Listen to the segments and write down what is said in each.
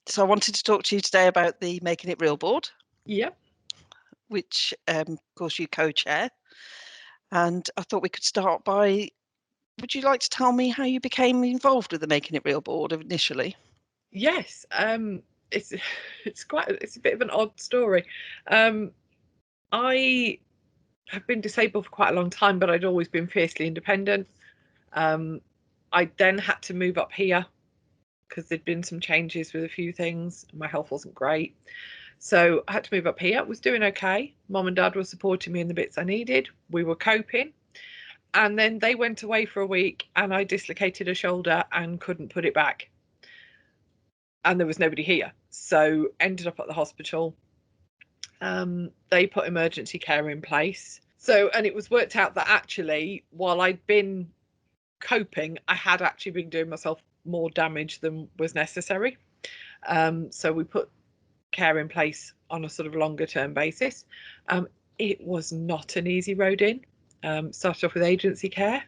So I wanted to talk to you today about the Making It Real board, Yep. which, of course, you co-chair. And I thought we could start by, would you like to tell me how you became involved with the Making It Real board initially? Yes. It's it's a bit of an odd story. I have been disabled for quite a long time, but I'd always been fiercely independent. I then had to move up here because there'd been some changes with a few things. My health wasn't great. So I had to move up here. I was doing okay. Mum and Dad were supporting me in the bits I needed. We were coping. And then they went away for a week and I dislocated a shoulder and couldn't put it back. And there was nobody here. So ended up at the hospital. They put emergency care in place. So, and it was worked out that actually, while I'd been coping, I had actually been doing myself more damage than was necessary. So we put care in place on a sort of longer term basis. It was not an easy road in. Started off with agency care,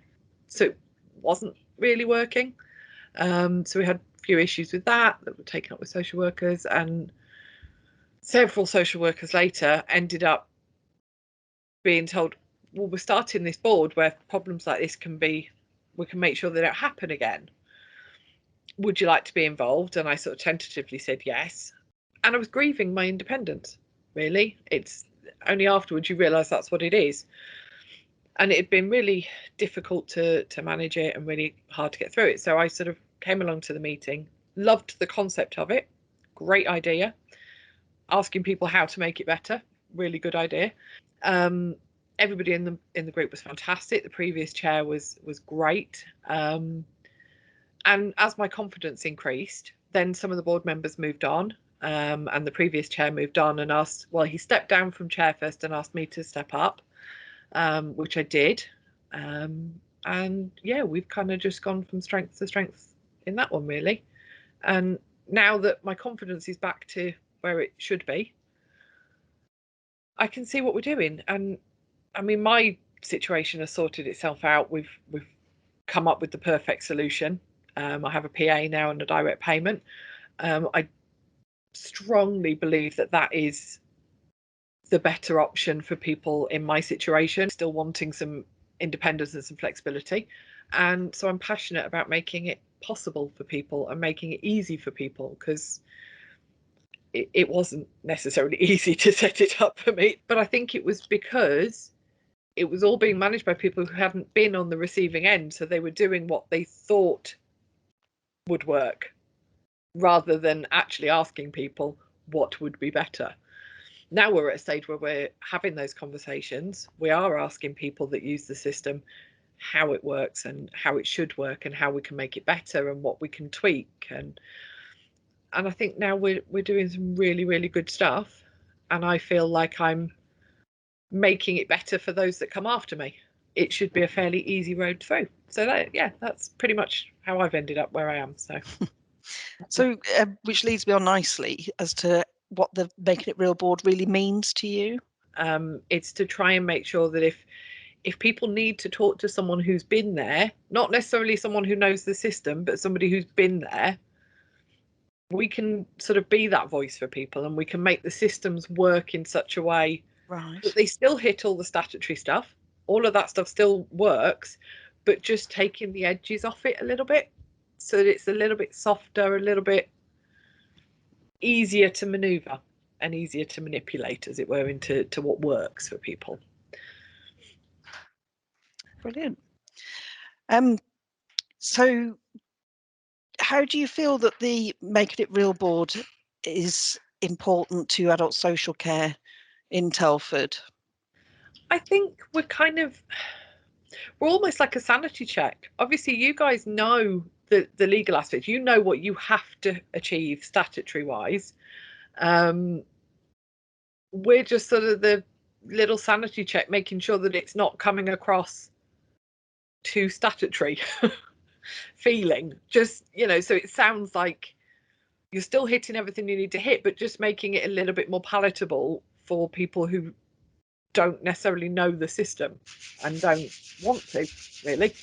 so it wasn't really working. So we had a few issues with that were taken up with social workers, and several social workers later ended up being told, well, we're starting this board where problems like this we can make sure they don't happen again. Would you like to be involved? And I sort of tentatively said yes. And I was grieving my independence, really. It's only afterwards you realise that's what it is. And it had been really difficult to manage it and really hard to get through it. So I sort of came along to the meeting, loved the concept of it, great idea. Asking people how to make it better, really good idea. Everybody in the group was fantastic. The previous chair was great. And as my confidence increased, then some of the board members moved on. And the previous chair moved on and asked, well, he stepped down from chair first and asked me to step up, which I did. And yeah, we've kind of just gone from strength to strength in that one, really. And now that my confidence is back to where it should be, I can see what we're doing. And I mean, my situation has sorted itself out. We've come up with the perfect solution. I have a PA now and a direct payment. I strongly believe that is the better option for people in my situation, still wanting some independence and some flexibility. And so I'm passionate about making it possible for people and making it easy for people, because it wasn't necessarily easy to set it up for me. But I think it was because it was all being managed by people who hadn't been on the receiving end. So they were doing what they thought would work, rather than actually asking people what would be better. Now we're at a stage where we're having those conversations. We are asking people that use the system how it works and how it should work and how we can make it better and what we can tweak. And I think now we're doing some really, really good stuff. And I feel like I'm making it better for those that come after me. It should be a fairly easy road through. So that's pretty much how I've ended up where I am. So, which leads me on nicely as to what the Making It Real board really means to you. It's to try and make sure that if people need to talk to someone who's been there, not necessarily someone who knows the system, but somebody who's been there, we can sort of be that voice for people, and we can make the systems work in such a way that they still hit all the statutory stuff. All of that stuff still works, but just taking the edges off it a little bit, so that it's a little bit softer, a little bit easier to maneuver and easier to manipulate, as it were, into what works for people. Brilliant. So how do you feel that the Making It Real board is important to adult social care in Telford? I think we're almost like a sanity check. Obviously, you guys know the legal aspect. You know what you have to achieve statutory wise. We're just sort of the little sanity check, making sure that it's not coming across too statutory feeling. Just, so it sounds like you're still hitting everything you need to hit, but just making it a little bit more palatable for people who don't necessarily know the system and don't want to, really.